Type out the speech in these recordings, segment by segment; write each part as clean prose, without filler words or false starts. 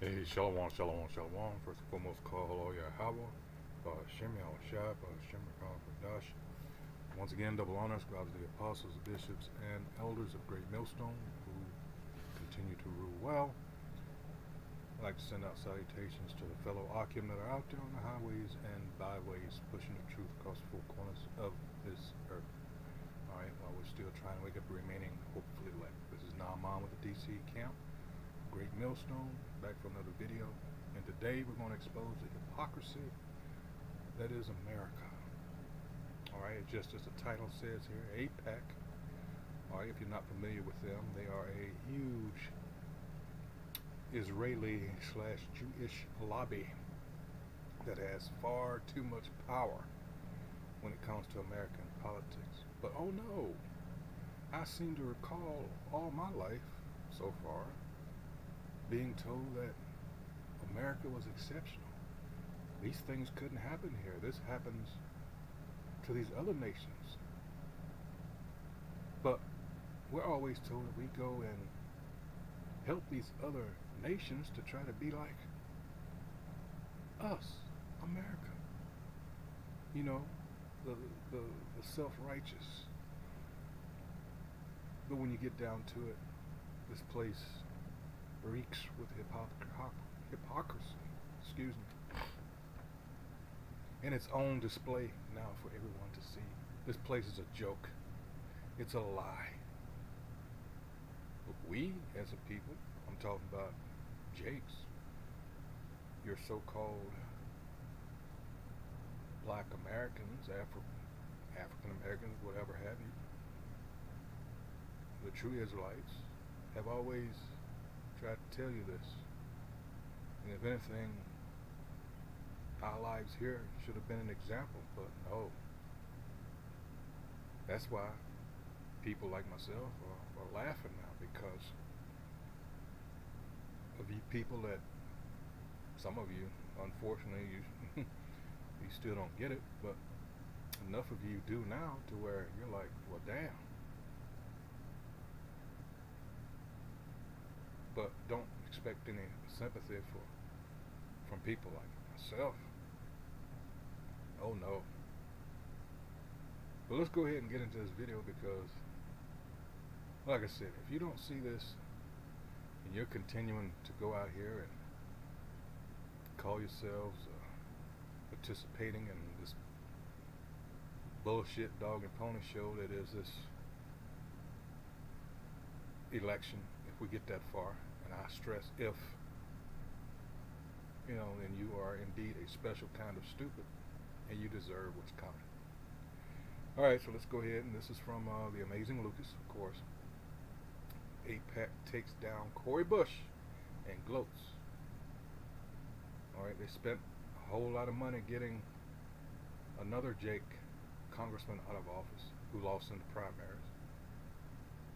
Hey, shalom, shalom, shalom. First and foremost, call hello, Yahweh. Shem Yahushua, Shem Dash. Once again, double honors go out to the apostles, bishops, and elders of Great Millstone who continue to rule well. I'd like to send out salutations to the fellow Akim that are out there on the highways and byways pushing the truth across the four corners of this earth. Alright, while we're still trying to wake up the remaining, hopefully elect. This is Naaman with the DC camp. Great Millstone, back for another video, and today we're going to expose the hypocrisy that is America. Alright, just as the title says here, AIPAC. Alright, if you're not familiar with them, they are a huge Israeli/Jewish lobby that has far too much power when it comes to American politics. But oh no, I seem to recall all my life so far being told that America was exceptional. These things couldn't happen here. This happens to these other nations. But we're always told that we go and help these other nations to try to be like us, America. You know, the self-righteous. But when you get down to it, this place reeks with hypocrisy, excuse me, and its own display now for everyone to see. This place is a joke. It's a lie. But we, as a people, I'm talking about Jakes, your so-called Black Americans, African Americans, whatever have you, the true Israelites, have always tried to tell you this. And if anything, our lives here should have been an example, but no. That's why people like myself are laughing now, because of you people that, some of you, unfortunately, you you still don't get it, but enough of you do now to where you're like, well, damn. But don't expect any sympathy from people like myself. Oh no. But let's go ahead and get into this video, because like I said, if you don't see this and you're continuing to go out here and call yourselves participating in this bullshit dog and pony show that is this election, if we get that far, and I stress if, then you are indeed a special kind of stupid, and you deserve what's coming. Alright, so let's go ahead, and this is from the amazing Lucas, of course. AIPAC takes down Cori Bush and gloats. Alright, they spent a whole lot of money getting another Jake congressman out of office who lost in the primaries,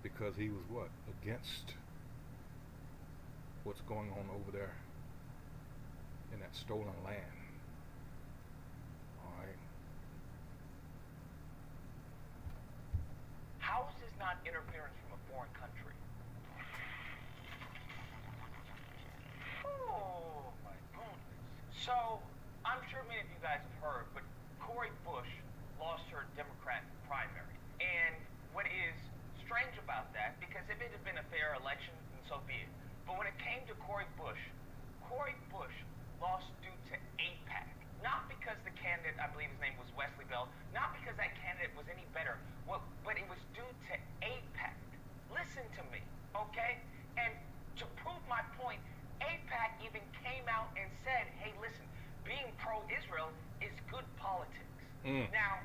because he was what? Against what's going on over there in that stolen land. Alright. How is this not interference from a foreign country? Oh my goodness. So, I'm sure many of you guys have heard, but Cori Bush lost her Democrat primary. And what is strange about that, because if it had been a fair election, then so be it. But when it came to Cori Bush lost due to AIPAC. Not because the candidate, I believe his name was Wesley Bell, not because that candidate was any better, but it was due to AIPAC. Listen to me, okay? And to prove my point, AIPAC even came out and said, hey, listen, being pro-Israel is good politics. Now,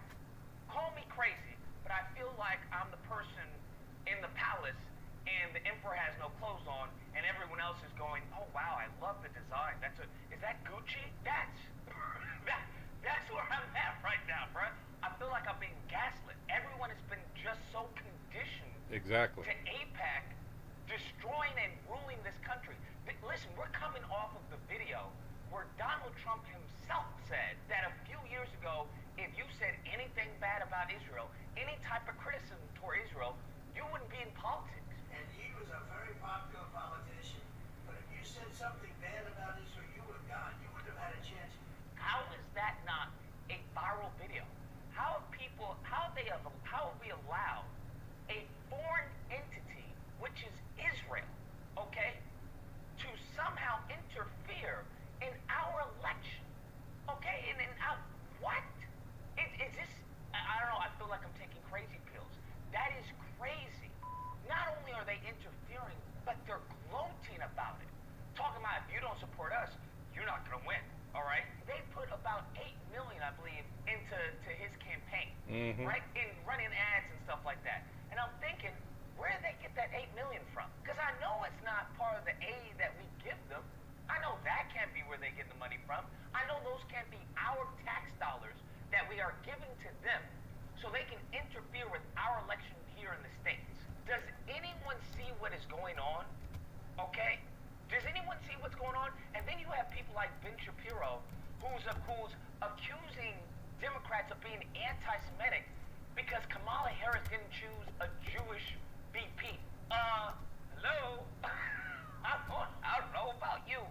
call me crazy, but I feel like I'm the person in the palace and the emperor has no clothes on, and everyone else is going, oh wow, I love the design. Is that Gucci? That's where I'm at right now, bruh. I feel like I'm being gaslit. Everyone has been just so conditioned Exactly. to AIPAC destroying and ruling this country. Listen, we're coming off of the video where Donald Trump himself said that a few years ago, if you said anything bad about Israel, any type of criticism toward Israel, you wouldn't be in politics. And he was a very popular politician. But if you said something bad about not going to win. All right, they put about 8 million, I believe, into his campaign, right, in running ads and stuff like that. And I'm thinking, where did they get that 8 million from? Because I know it's not part of the aid that we give them. I know that can't be where they get the money from. I know those can't be our tax dollars that we are giving to them so they can interfere with our election here in the States. Does anyone see what is going on? Okay? Does anyone see what's going on? And then you have people like Ben Shapiro who's accusing Democrats of being anti-Semitic because Kamala Harris didn't choose a Jewish VP. Hello? I don't know about you,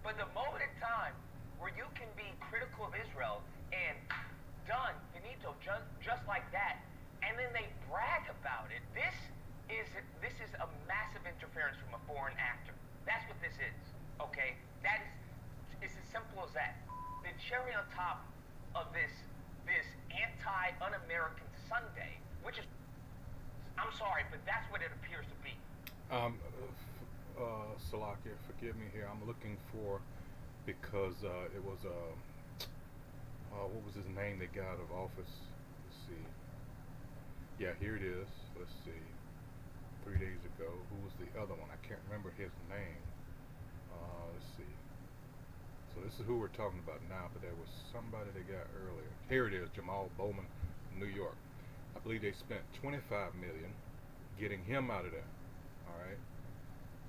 but the moment in time where you can be critical of Israel and done, finito, just like that, and then they brag about it, this is a massive interference from a foreign actor. That's what this is, okay? It's as simple as that. The cherry on top of this anti-Un-American Sunday, which is, I'm sorry, but that's what it appears to be. Salakia, forgive me here. I'm looking for, because it was what was his name that got out of office? Let's see. Yeah, here it is. Let's see. 3 days ago. Who was the other one? I can't remember his name. Let's see. So this is who we're talking about now, but there was somebody they got earlier. Here it is, Jamal Bowman, New York. I believe they spent $25 million getting him out of there. All right.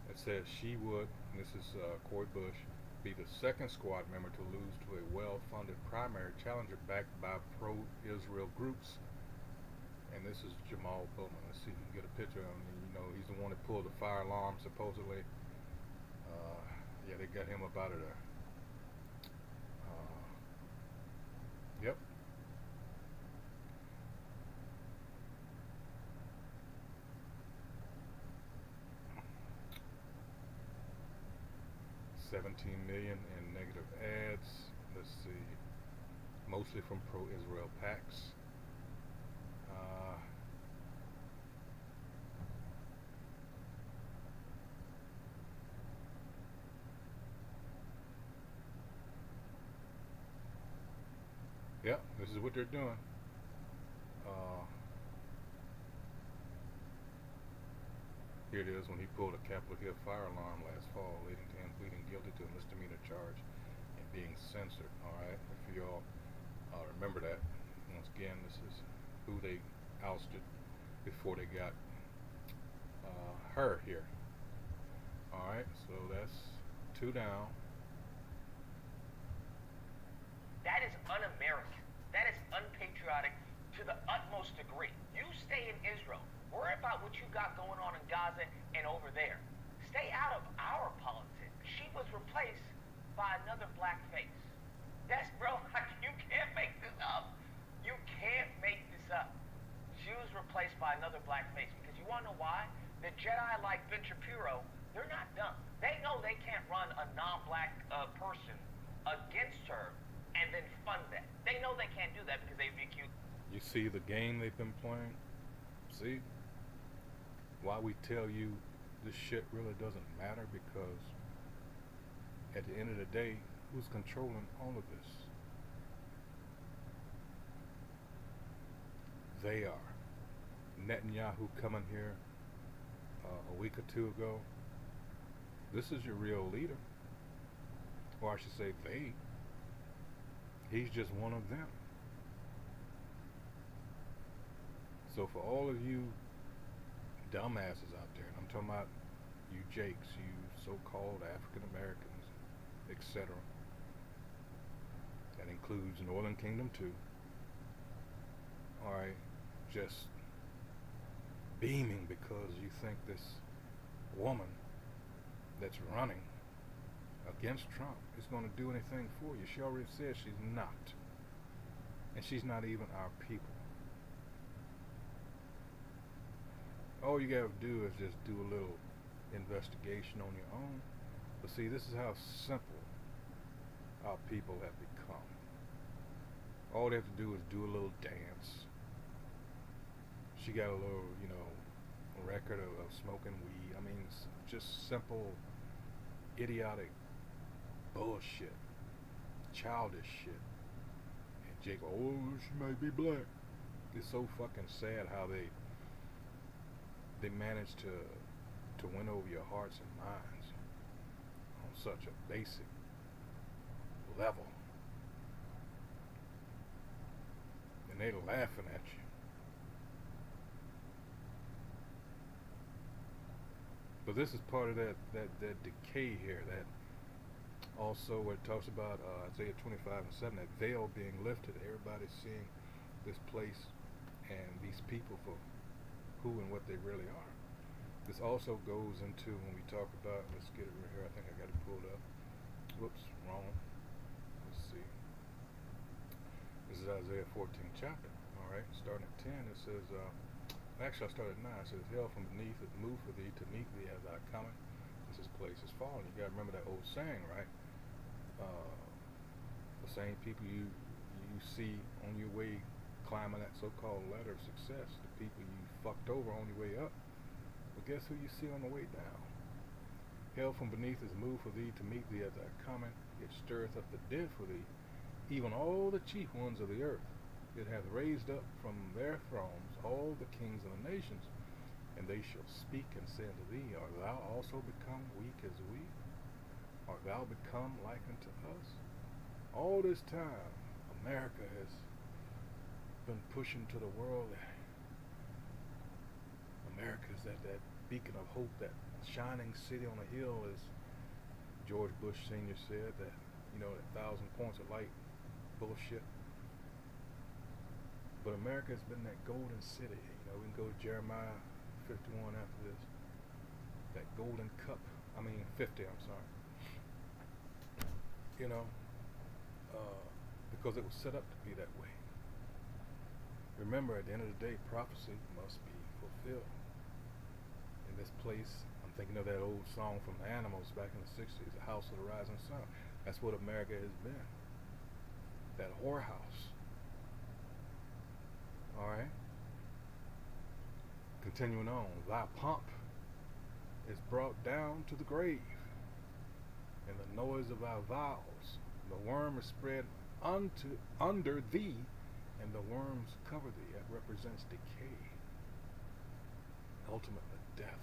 It says she would, and this is Cory Bush, be the second squad member to lose to a well-funded primary challenger backed by pro-Israel groups. And this is Jamal Bowman. Let's see if you can get a picture of him. You know, he's the one that pulled the fire alarm, supposedly. Yeah, they got him up out of there. Yep. $17 million in negative ads. Let's see. Mostly from pro-Israel PACs. Yep, this is what they're doing. Here it is when he pulled a Capitol Hill fire alarm last fall, leading to him pleading guilty to a misdemeanor charge and being censored. All right, if you all remember that. Once again, this is who they ousted before they got her here. All right, so that's 2 down. That is un-American. That is unpatriotic to the utmost degree. You stay in Israel. Worry about what you got going on in Gaza and over there. Stay out of our politics. She was replaced by another black face. That's, bro, you can't make this up. You can't make this up. She was replaced by another black face because you want to know why? The Jedi like Ben Shapiro, they're not dumb. They know they can't run a non-black person against her and then fund that. They know they can't do that because they'd be accused. You see the game they've been playing? See? Why we tell you this shit really doesn't matter, because at the end of the day, who's controlling all of this? They are. Netanyahu coming here a week or 2 ago. This is your real leader. Or I should say they. He's just one of them. So for all of you dumbasses out there, and I'm talking about you Jakes, you so-called African Americans, etc. That includes Northern Kingdom too. Alright, just beaming because you think this woman that's running against Trump is going to do anything for you. She already said she's not. And she's not even our people. All you gotta do is just do a little investigation on your own. But see, this is how simple our people have become. All they have to do is do a little dance. She got a little, record of smoking weed. I mean, it's just simple, idiotic bullshit. childish shit. And Jake, oh, she might be black. It's so fucking sad how they manage to win over your hearts and minds on such a basic level. And they laughing at you. But this is part of that decay here, that also where it talks about Isaiah 25:7, that veil being lifted, everybody's seeing this place and these people for who and what they really are. This also goes into when we talk about, let's get it right here, I think I got it pulled up. Whoops, wrong. Let's see. This is Isaiah 14th chapter. Alright, starting at 10, it says, actually I started at 9, it says, hell from beneath is moved for thee to meet thee as I cometh. This place is fallen. You gotta remember that old saying, right? The same people you see on your way climbing that so-called ladder of success, the people you fucked over on your way up, but guess who you see on the way down? Hell from beneath is moved for thee to meet thee as I cometh. It stirreth up the dead for thee, even all the chief ones of the earth. It hath raised up from their thrones all the kings of the nations, and they shall speak and say unto thee, art thou also become weak as we? Art thou become like unto us? All this time, America has been pushing to the world that America is that beacon of hope, that shining city on a hill, as George Bush Sr. said, that, you know, that 1,000 points of light bullshit. But America has been that golden city. You know, we can go to Jeremiah 51 after this. That golden cup. 50, I'm sorry. You know, because it was set up to be that way. Remember, at the end of the day, prophecy must be fulfilled. In this place, I'm thinking of that old song from the Animals back in the 60s, The House of the Rising Sun. That's what America has been. That whorehouse. Alright? Continuing on, thy pomp is brought down to the grave, and the noise of thy vows. The worm is spread under thee, and the worms cover thee. That represents decay, ultimately death.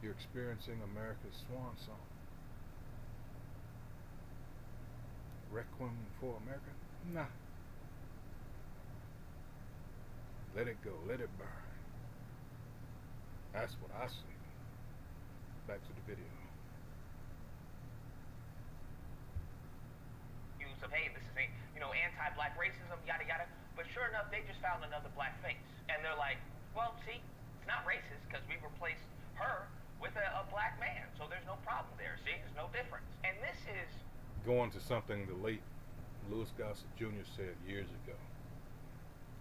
You're experiencing America's swan song. Requiem for America? Nah. Let it go. Let it burn. That's what I see. Back to the video. Use of, hey, this is anti-black racism, yada yada. But sure enough, they just found another black face, and they're like, well, see, it's not racist because we replaced her with a black man, so there's no problem there. See, there's no difference. And this is going to something the late Louis Gossett Jr. said years ago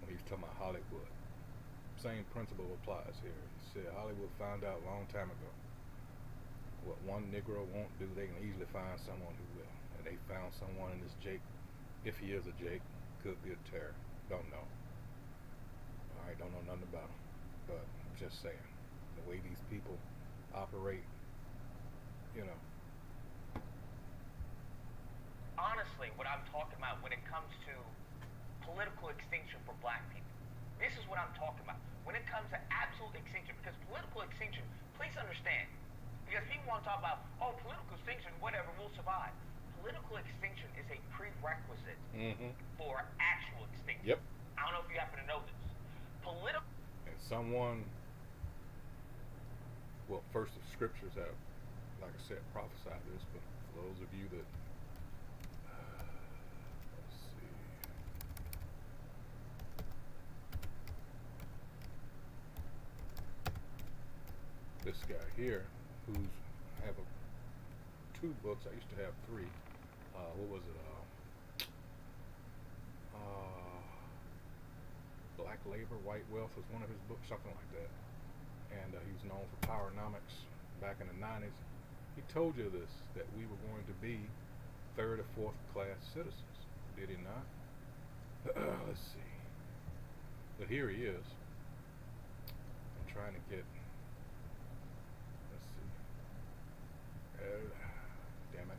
when he was talking about Hollywood. Same principle applies here. He said Hollywood found out a long time ago what one Negro won't do, they can easily find someone who will. And they found someone in this Jake, if he is a Jake, could be a terror. Don't know. Alright, don't know nothing about him. But I'm just saying, the way these people operate, you know. Honestly, what I'm talking about when it comes to political extinction for black people. This is what I'm talking about. When it comes to absolute extinction, because political extinction, please understand, because people want to talk about, oh, political extinction, whatever, we'll survive. Political extinction is a prerequisite for actual extinction. Yep. I don't know if you happen to know this. And someone, well, first the scriptures have, like I said, prophesied this, but for those of you that, let's see. This guy here, who's have two books. I used to have three. What was it? Black Labor, White Wealth was one of his books, something like that. And he was known for Powernomics back in the 90s. He told you this, that we were going to be third or fourth class citizens. Did he not? Let's see. But here he is. I'm trying to get, let's see. Damn it.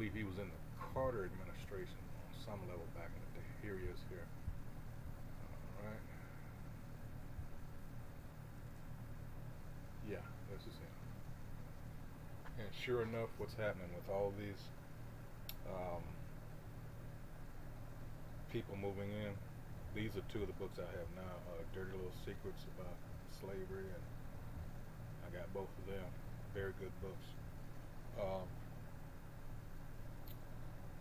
believe he was in the Carter administration on some level back in the day. Here he is here. All right. Yeah, this is him. And sure enough, what's happening with all these people moving in, these are two of the books I have now, Dirty Little Secrets about slavery, and I got both of them. Very good books.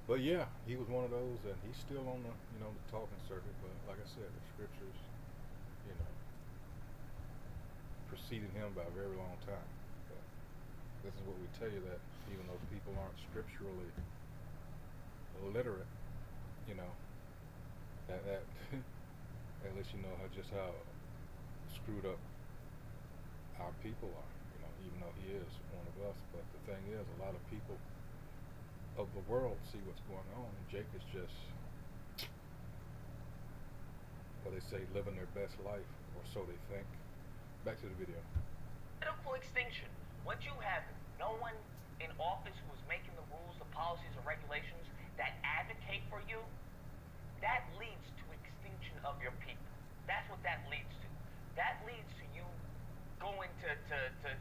But yeah, he was one of those, and he's still on the, the talking circuit. But like I said, the scriptures, preceded him by a very long time. But this is what we tell you, that even though people aren't scripturally literate, that at least you know how screwed up our people are. Even though he is one of us. But the thing is, a lot of people of the world see what's going on, and Jake is just, what they say, living their best life, or so they think. Back to the video. Political extinction. Once you have no one in office who is making the rules, the policies, or regulations that advocate for you, that leads to extinction of your people. That's what that leads to. That leads to you going to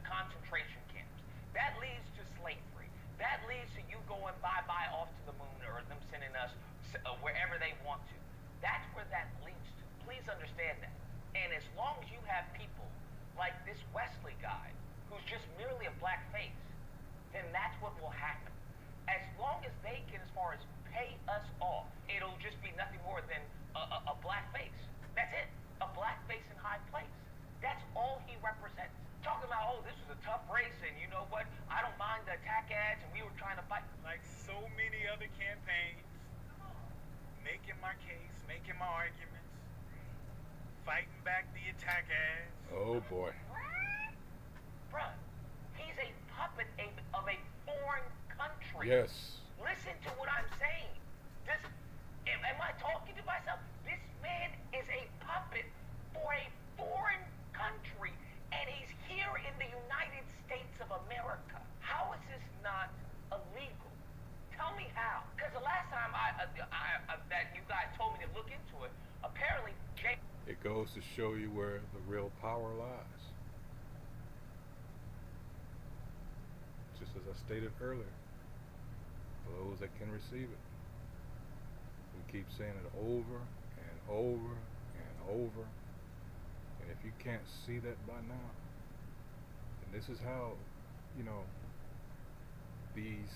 concentration camps. That leads to slavery. That leads to you going bye-bye off to the moon, or them sending us wherever they want to. That's where that leads to. Please understand that. And as long as you have people like this Wesley guy, who's just merely a black face, then that's what will happen. As long as they can, as far as pay us off, it'll just be nothing more than a black face. That's it. A black face in high place. That's all he represents. Talking about, oh, this was a tough race, and you know what? I don't mind the attack ads, and we were trying to fight. Like so many other campaigns, making my case, making my arguments, fighting back the attack ads. Oh boy. Bruh, he's a puppet of a foreign country. Yes. Listen to what I'm saying. Am I talking to myself? This man is a puppet for a foreign country, and he's here in the United States of America. How is this not illegal? Tell me how. Because the last time that you guys told me to look into it, apparently It goes to show you where the real power lies. Just as I stated earlier, for those that can receive it. We keep saying it over and over and over. And if you can't see that by now, then this is how, these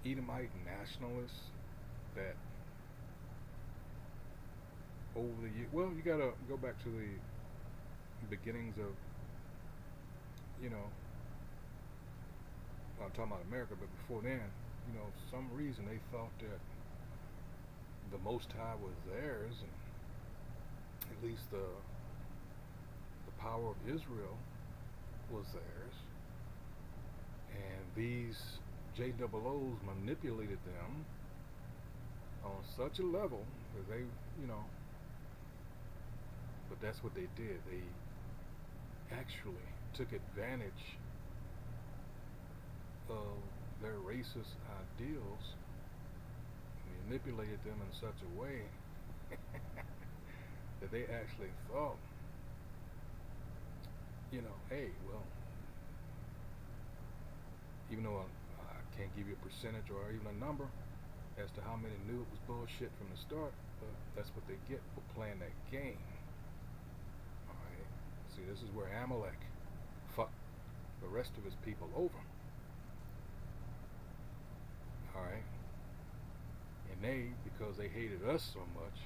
Edomite nationalists that over the years, well, you gotta go back to the beginnings of, I'm talking about America, but before then, for some reason they thought that the Most High was theirs, and at least the power of Israel was theirs, and these JOOs manipulated them on such a level that they, but that's what they did. They actually took advantage of their racist ideals, manipulated them in such a way that they actually thought, hey, well, even though I can't give you a percentage or even a number as to how many knew it was bullshit from the start, but that's what they get for playing that game. Alright, see, this is where Amalek fucked the rest of his people over. Alright, and they, because they hated us so much,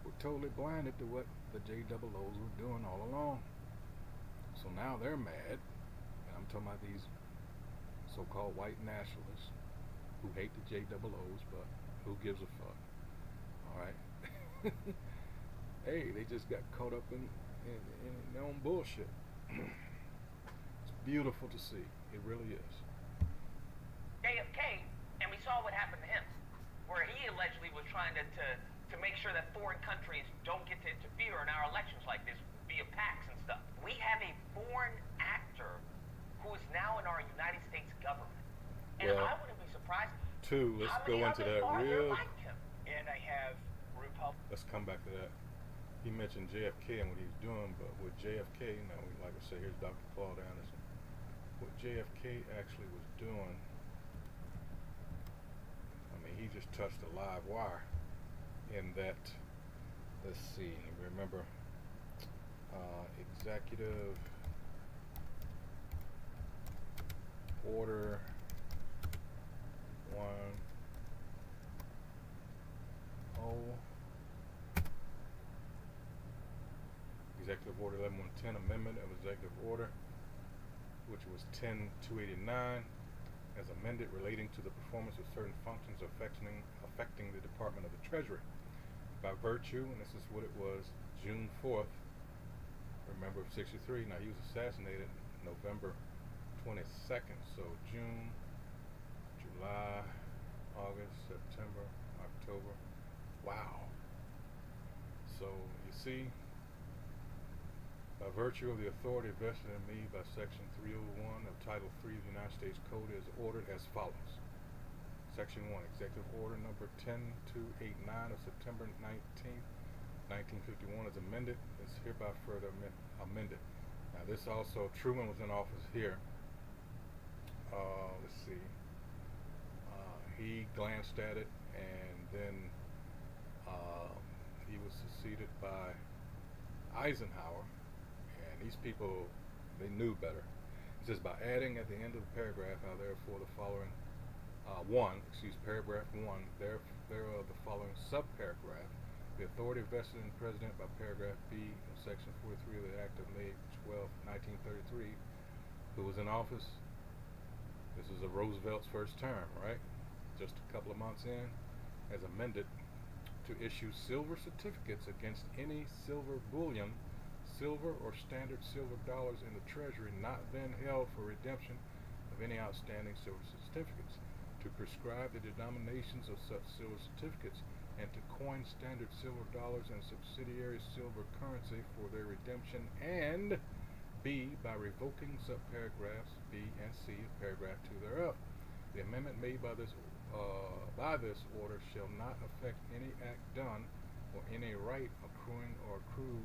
were totally blinded to what the JOOs were doing all along. So now they're mad, and I'm talking about these so-called white nationalists who hate the JOOs, but who gives a fuck? Alright? Hey, they just got caught up in their own bullshit. It's beautiful to see. It really is. JFK, and we saw what happened to him, where he allegedly was trying to make sure that foreign countries don't get to interfere in our elections like this via PACs and stuff. We have a foreign actor who is now in our United States 2, let's How many go into others that are there real. like him? And I have Republicans. Let's come back to that. He mentioned JFK and what he was doing, but with JFK, now, like I say, here's Dr. Claude Anderson. What JFK actually was doing, I mean, he just touched a live wire in that, let's see, remember, Executive Order 1. Executive Order 11110, Amendment of Executive Order, which was 10289, as amended, relating to the performance of certain functions affecting the Department of the Treasury. By virtue, and this is what it was, June 4th, remember, of 63. Now, he was assassinated November 22nd, so June, July, August, September, October. Wow. So, you see, by virtue of the authority vested in me by Section 301 of Title 3 of the United States Code, is ordered as follows. Section 1, Executive Order number 10289 of September 19th, 1951 is amended, is hereby further amended. Now, this also, Truman was in office here. Let's see. He glanced at it, and then he was succeeded by Eisenhower. And these people, they knew better. It says, by adding at the end of the paragraph, now therefore the following, paragraph 1, thereof the following subparagraph, the authority vested in the President by paragraph B of Section 43 of the Act of May 12, 1933, who was in office. This is Roosevelt's first term, right? Just a couple of months in, as amended, to issue silver certificates against any silver bullion, silver or standard silver dollars in the Treasury not then held for redemption of any outstanding silver certificates, to prescribe the denominations of such silver certificates, and to coin standard silver dollars and subsidiary silver currency for their redemption, and B, by revoking subparagraphs B and C of paragraph 2 thereof. The amendment made by this order shall not affect any act done, or any right accruing or accrued,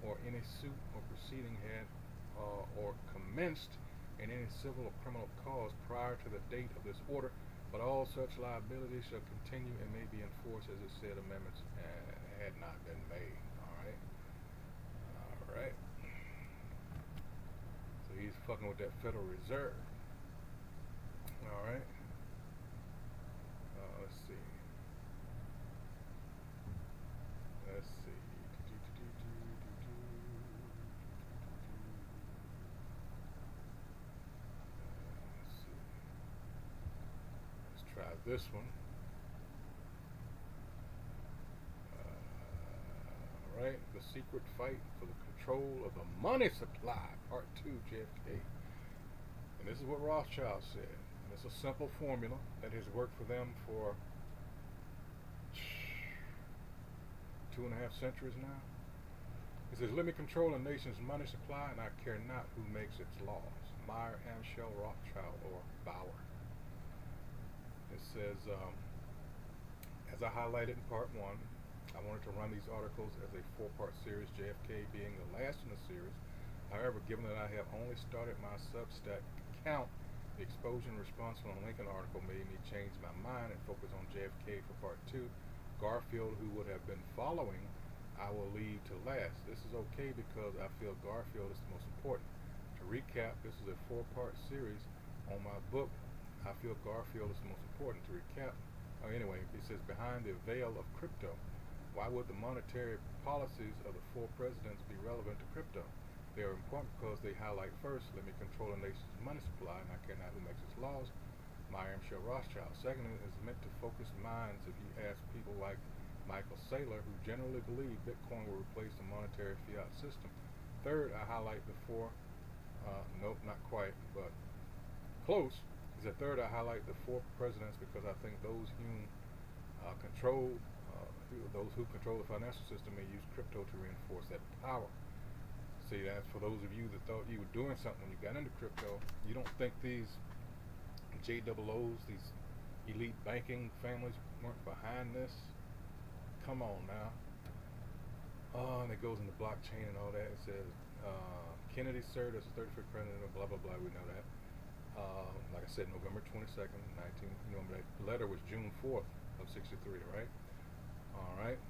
or any suit or proceeding had or commenced in any civil or criminal cause prior to the date of this order, but all such liabilities shall continue and may be enforced as it said amendments had not been made. All right. So he's fucking with that Federal Reserve. All right. Let's see. Let's see. Let's try this one. All right. The secret fight for the control of the money supply, Part 2, JFK. And this is what Rothschild said. And it's a simple formula that has worked for them for 2.5 centuries now. It says, let me control a nation's money supply, and I care not who makes its laws. Meyer, Amschel, Rothschild, or Bauer. It says, as I highlighted in Part 1, I wanted to run these articles as a 4-part series, JFK being the last in the series. However, given that I have only started my Substack account, the exposure and response on the Lincoln article made me change my mind and focus on JFK for Part 2. Garfield, who would have been following, I will leave to last. This is okay because I feel Garfield is the most important. To recap, this is a 4-part series on my book. I feel Garfield is the most important. To recap, anyway, it says, behind the veil of crypto. Why would the monetary policies of the 4 presidents be relevant to crypto? They are important because they highlight, first, let me control a nation's money supply, and I care not who makes its laws. Meyer, Amschel, Rothschild. Second, it is meant to focus minds if you ask people like Michael Saylor, who generally believe Bitcoin will replace the monetary fiat system. Third, I highlight the 4, nope, not quite, but close. Is that third, I highlight the 4 presidents because I think those who control the financial system may use crypto to reinforce that power. See, that's for those of you that thought you were doing something when you got into crypto. You don't think these JOOs, these elite banking families weren't behind this. Come on now. And it goes into blockchain and all that. It says Kennedy served as the 35th president of blah blah blah. We know that. Like I said, November 22nd, 19. You know, that letter was June 4th of '63, right? All right.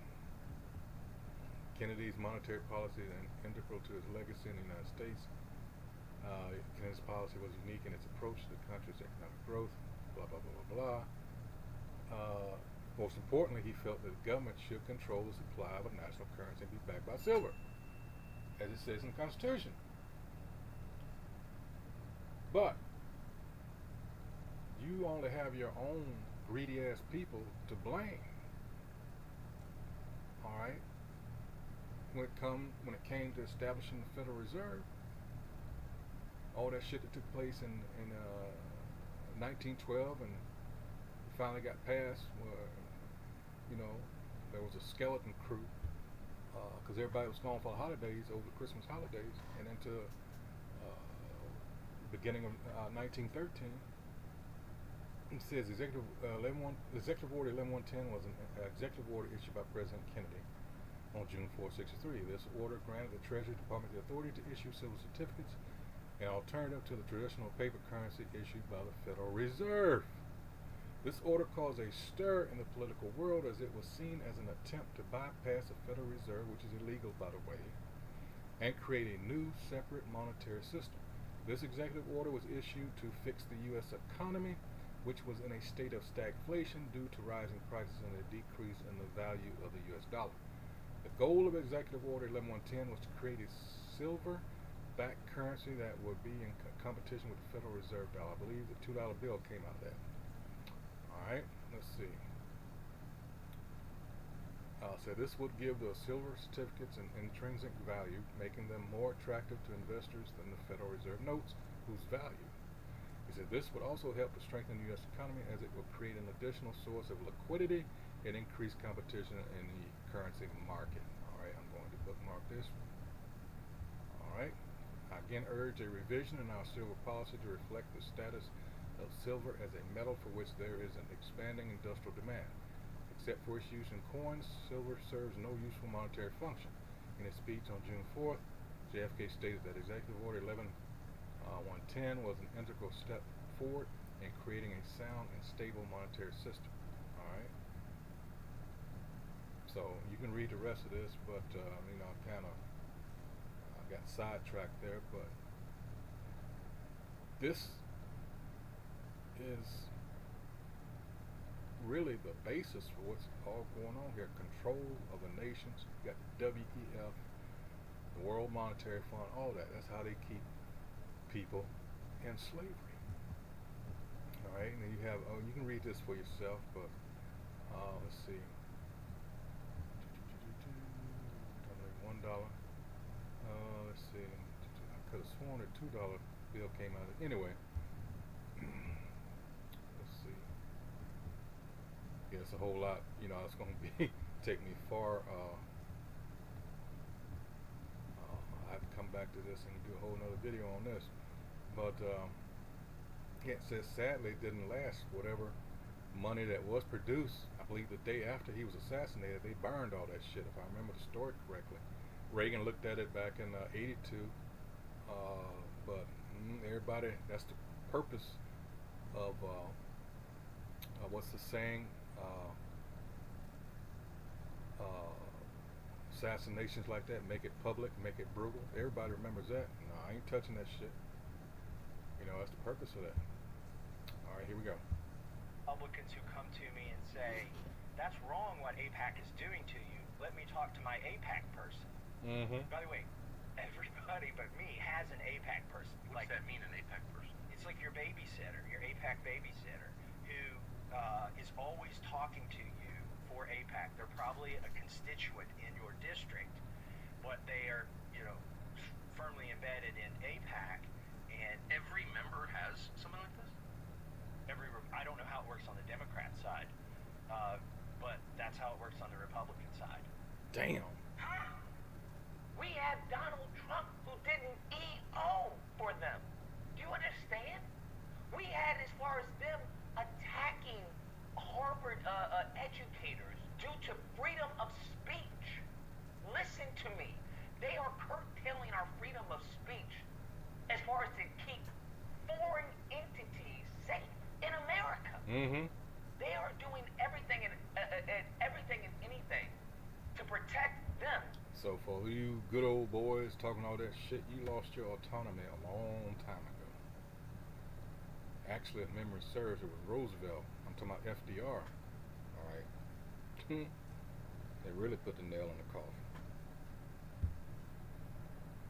Kennedy's monetary policy is integral to his legacy in the United States. Kennedy's policy was unique in its approach to the country's economic growth. Blah blah blah blah blah. Most importantly, he felt that the government should control the supply of a national currency and be backed by silver, as it says in the Constitution. But you only have your own greedy ass people to blame. All right. When it came to establishing the Federal Reserve, all that shit that took place in 1912 and finally got passed, you know, there was a skeleton crew because everybody was gone for the holidays, over the Christmas holidays, and into the beginning of 1913. It says Executive Order 11110 was an executive order issued by President Kennedy on June 4, '63. This order granted the Treasury Department the authority to issue silver certificates, an alternative to the traditional paper currency issued by the Federal Reserve. This order caused a stir in the political world as it was seen as an attempt to bypass the Federal Reserve, which is illegal by the way, and create a new separate monetary system. This executive order was issued to fix the U.S. economy, which was in a state of stagflation due to rising prices and a decrease in the value of the U.S. dollar. The goal of Executive Order 11110 was to create a silver-backed currency that would be in competition with the Federal Reserve dollar. I believe the $2 bill came out of that. Alright, let's see. So this would give the silver certificates an intrinsic value, making them more attractive to investors than the Federal Reserve notes, whose value. He said this would also help to strengthen the U.S. economy as it will create an additional source of liquidity and increase competition in the currency market. Alright, I'm going to bookmark this. Alright, I again urge a revision in our silver policy to reflect the status of silver as a metal for which there is an expanding industrial demand. Except for its use in coins, silver serves no useful monetary function. In his speech on June 4th, JFK stated that Executive Order 11110 was an integral step forward in creating a sound and stable monetary system. Alright? So you can read the rest of this, but you know, I got sidetracked there, but this is really the basis for what's all going on here. Control of the nations. You got the WEF, the World Monetary Fund, all that. That's how they keep people in slavery. All right, and then you have, you can read this for yourself, but let's see. $1. Let's see. I could have sworn a $2 bill came out of it. Anyway. Yeah, it's a whole lot, you know, it's going to be take me far. I have to come back to this and do a whole nother video on this. But yeah, it says sadly it didn't last. Whatever money that was produced, I believe the day after he was assassinated, they burned all that shit, if I remember the story correctly. Reagan looked at it back in '82, but everybody, that's the purpose of what's the saying? Assassinations like that, make it public, make it brutal. Everybody remembers that. No, I ain't touching that shit. You know, that's the purpose of that. Alright, here we go. Republicans who come to me and say, that's wrong what AIPAC is doing to you. Let me talk to my AIPAC person. By the way, everybody but me has an AIPAC person. What does that mean, an AIPAC person? It's like your babysitter, your AIPAC babysitter, who is always talking to you for AIPAC. They're probably a constituent in your district, but they are, you know, firmly embedded in AIPAC. And Every member has someone like this? I don't know how it works on the Democrat side, but that's how it works on the Republican side. Damn. We had Donald Trump who didn't EO for them. Do you understand? We had, as far as them attacking educators due to freedom of speech. Listen to me. They are curtailing our freedom of speech as far as to keep foreign entities safe in America. Mm-hmm. They are doing everything and anything to protect them. So for you good old boys talking all that shit, you lost your autonomy a long time ago. Actually, if memory serves, it was Roosevelt. I'm talking about FDR. All right. They really put the nail in the coffin.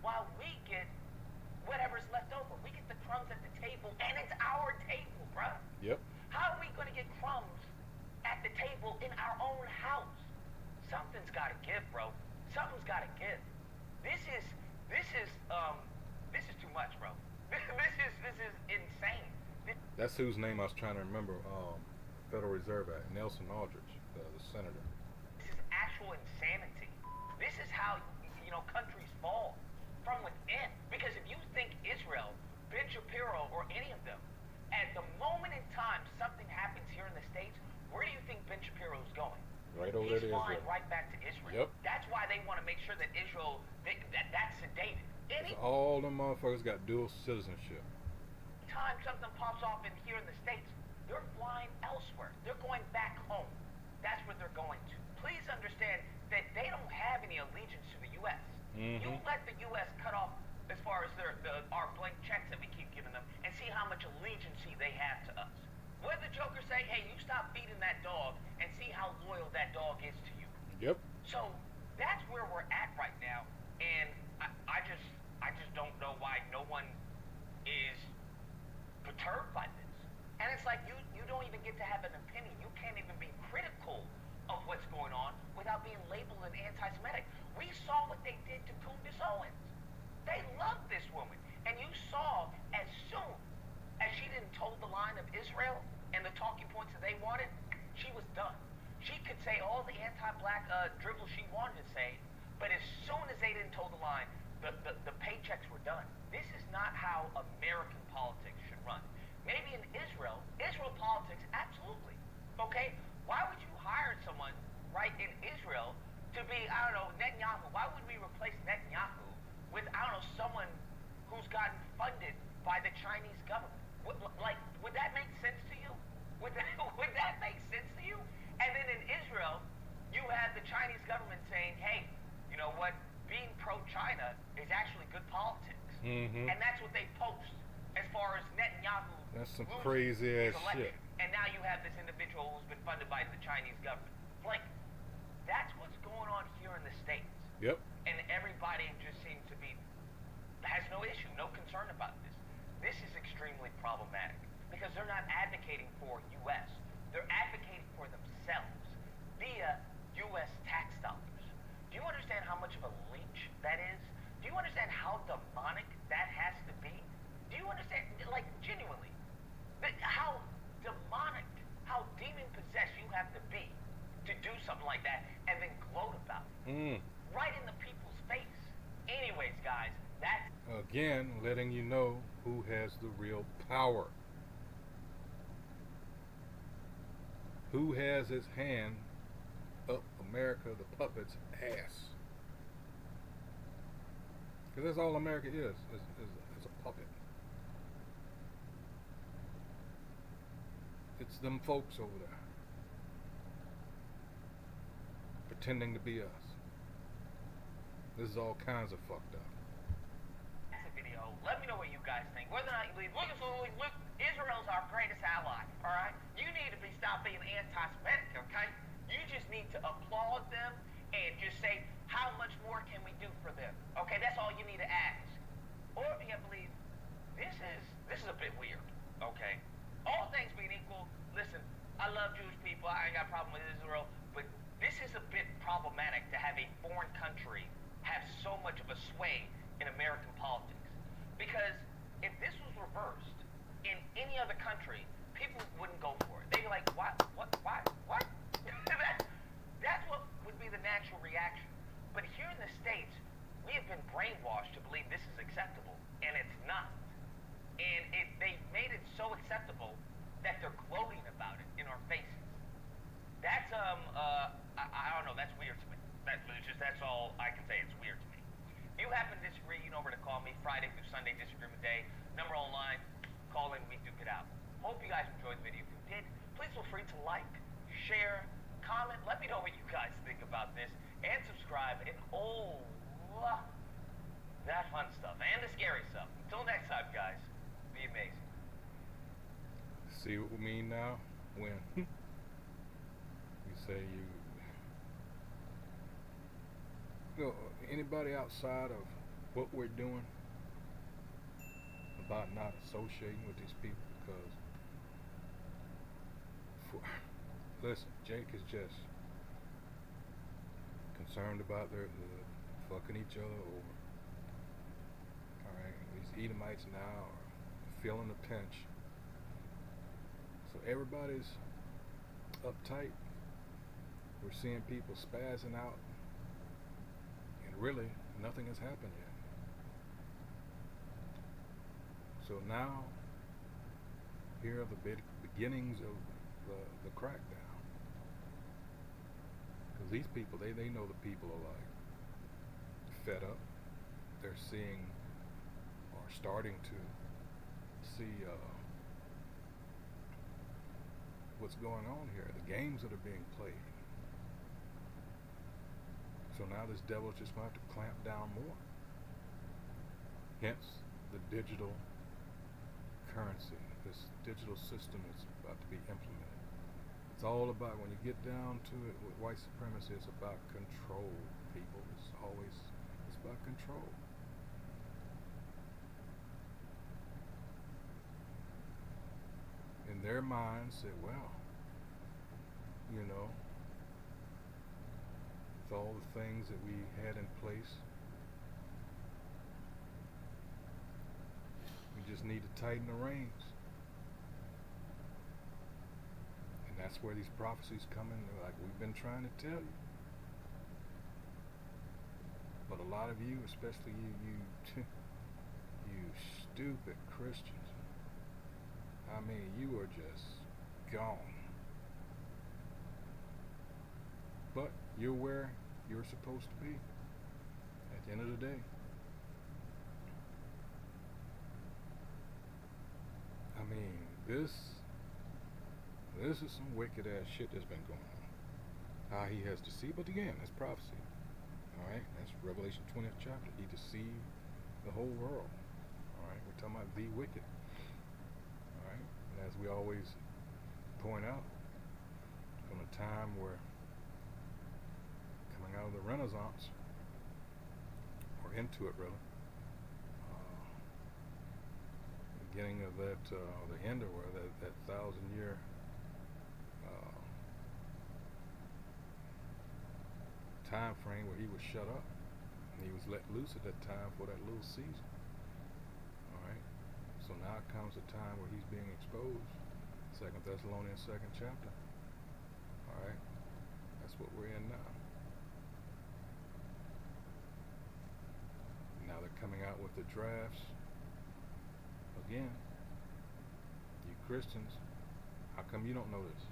While we get whatever's left over, we get the crumbs at the table, and it's our table, bruh. Yep. How are we going to get crumbs at the table in our own house? Something's got to give, bro. Something's got to give. This is too much, bro. This is insane. That's whose name I was trying to remember. Federal Reserve Act, Nelson Aldrich, the senator. This is actual insanity. This is how countries fall from within. Because if you think Israel, Ben Shapiro, or any of them, at the moment in time something happens here in the States, where do you think Ben Shapiro is going? Right over He's there to flying Israel. right back to Israel. Yep. That's why they want to make sure that Israel, that's sedated. All them motherfuckers got dual citizenship. Time something pops off in here in the States, they're flying elsewhere. They're going back home. That's where they're going to. Please understand that they don't have any allegiance to the U.S. Mm-hmm. You let the U.S. cut off as far as our blank checks that we keep giving them and see how much allegiance they have to us. What did the Joker say? Hey, you stop feeding that dog and see how loyal that dog is to you. Yep. So that's where we're at right now, and I just don't know why no one is perturbed by this. And it's like you don't even get to have an opinion. You can't even be critical of what's going on without being labeled an anti-Semitic. We saw what they did to Candace Owens. They loved this woman, and you saw as soon as she didn't toe the line of Israel and the talking points that they wanted, she was done. She could say all the anti-black dribble she wanted to say, but as soon as they didn't toe the line, the paychecks were done. This is not how American politics should run. Maybe in Israel politics, absolutely. Okay? Why would you hire someone right in Israel to be, I don't know, Netanyahu? Why would we replace Netanyahu with, I don't know, someone who's gotten funded by the Chinese government? Would that make sense to you? Would that make sense to you? And then in Israel, you have the Chinese government saying, hey, you know what? Being pro-China is actually good politics. Mm-hmm. And that's what they post as far as Netanyahu. That's some losing crazy his ass election. shit. And now you have this individual who's been funded by the Chinese government. Like, that's what's going on here in the States. Yep. And everybody just seems to has no issue, no concern about this. This is extremely problematic because they're not advocating for U.S. They're advocating for themselves via U.S. tax dollars. Do you understand how much of a leech that is? Do you understand how demonic that has to be? Do you understand, like, genuinely, how demonic, how demon-possessed you have to be to do something like that and then gloat about it? Right in the people's face. Anyways, guys, that's... Again, letting you know who has the real power. Who has his hand up America, the puppet's ass. Because that's all America is a puppet. It's them folks over there. Pretending to be us. This is all kinds of fucked up. That's a video. Let me know what you guys think. Whether or not you believe, look, Israel's our greatest ally, alright? You need to stop being anti-Semitic, okay? You just need to applaud them and just say, how much more can we do for them? Okay, that's all you need to ask. Or if you believe, this is a bit weird, okay? All things being equal, listen, I love Jewish people, I ain't got a problem with Israel, but this is a bit problematic to have a foreign country have so much of a sway in American politics. Because if this was reversed in any other country, people wouldn't go for it. They'd be like, what? That's what would be the natural reaction. But here in the States, we have been brainwashed to believe this is acceptable, and it's not. And they've made it so acceptable that they're gloating about it in our faces. I don't know. That's weird to me. That's all I can say. It's weird to me. If you happen to disagree, you know where to call me. Friday through Sunday, disagreement day. Number online. Call in. We duke it out. Hope you guys enjoyed the video. If you did, please feel free to like, share, comment. Let me know what you guys think about this, and subscribe, and all that fun stuff and the scary stuff. Until next time, guys. Be amazing. See what we mean now? When you say anybody outside of what we're doing about not associating with these people, because listen, Jake is just concerned about their fucking each other over. Alright, these Edomites now are feeling the pinch. So everybody's uptight. We're seeing people spazzing out, and really nothing has happened yet. So now, here are the beginnings of the crackdown. Because these people, they know the people are like fed up. They're seeing, or starting to see what's going on here, the games that are being played. So now this devil's just going to have to clamp down more. Hence the digital currency, this digital system is about to be implemented. It's all about, when you get down to it with white supremacy, it's about control, people. It's about control. In their minds, say, well, with all the things that we had in place, we just need to tighten the reins. And that's where these prophecies come in. They're like, we've been trying to tell you. But a lot of you, especially you stupid Christians, I mean, you are just gone. But you're where you're supposed to be at the end of the day. I mean, this is some wicked ass shit that's been going on. How he has deceived, but again, that's prophecy. Alright, that's Revelation 20th chapter. He deceived the whole world. Alright, we're talking about the wicked. Alright, and as we always point out, from a time where, coming out of the Renaissance, or into it really, beginning of that, the end of where that 1,000-year time frame where he was shut up, and he was let loose at that time for that little season. Alright, so now comes a time where he's being exposed. 2 Thessalonians 2nd chapter. Alright, that's what we're in now. Now they're coming out with the drafts. Again, you Christians, how come you don't know this?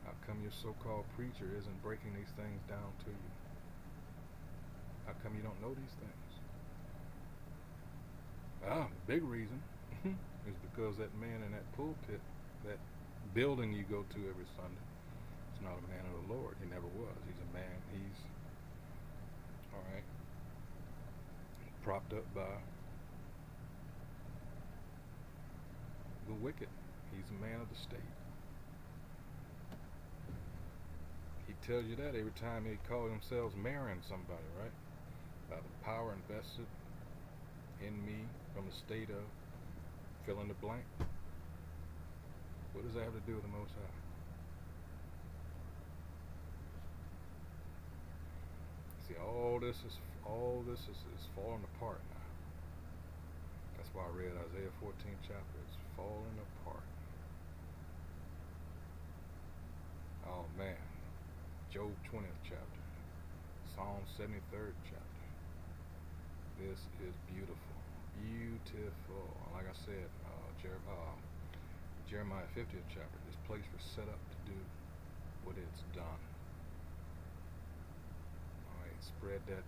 How come your so-called preacher isn't breaking these things down to you? How come you don't know these things? The big reason is because that man in that pulpit, that building you go to every Sunday, is not a man of the Lord. He never was. He's a man, he's, alright, propped up by the wicked. He's a man of the state. He tells you that every time they call themselves marrying somebody, right? By the power invested in me from the state of fill in the blank. What does that have to do with the Most High? See, all this is falling apart now. That's why I read Isaiah 14th chapter. It's falling apart. Oh man. Job 20th chapter. Psalm 73rd chapter. This is beautiful. Beautiful. Like I said, Jeremiah 50th chapter. This place was set up to do what it's done. Alright, spread that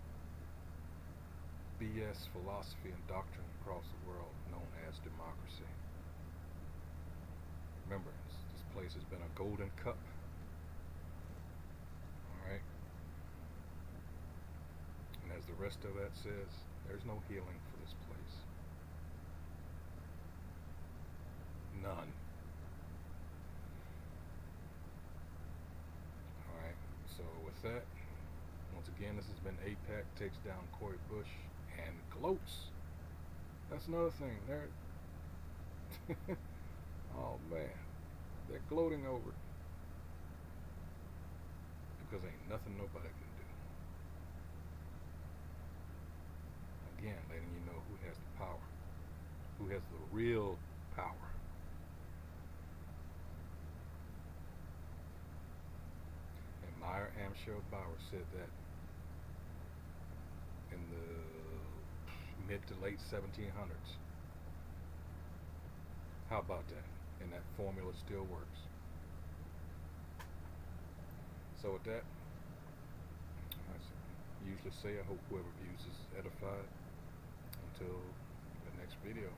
BS philosophy and doctrine across the world known as democracy. Remember, this place has been a golden cup. Alright? And as the rest of that says, there's no healing for this place. None. Alright, so with that, once again, this has been APAC takes down Cory Bush and gloats. That's another thing. They're oh man, they're gloating over it because ain't nothing nobody can do. Again, letting you know who has the power, who has the real power. And Meyer Amschel Bauer said that in the mid to late 1700s. How about that? And that formula still works. So with that, I usually say I hope whoever views is edified. Until the next video.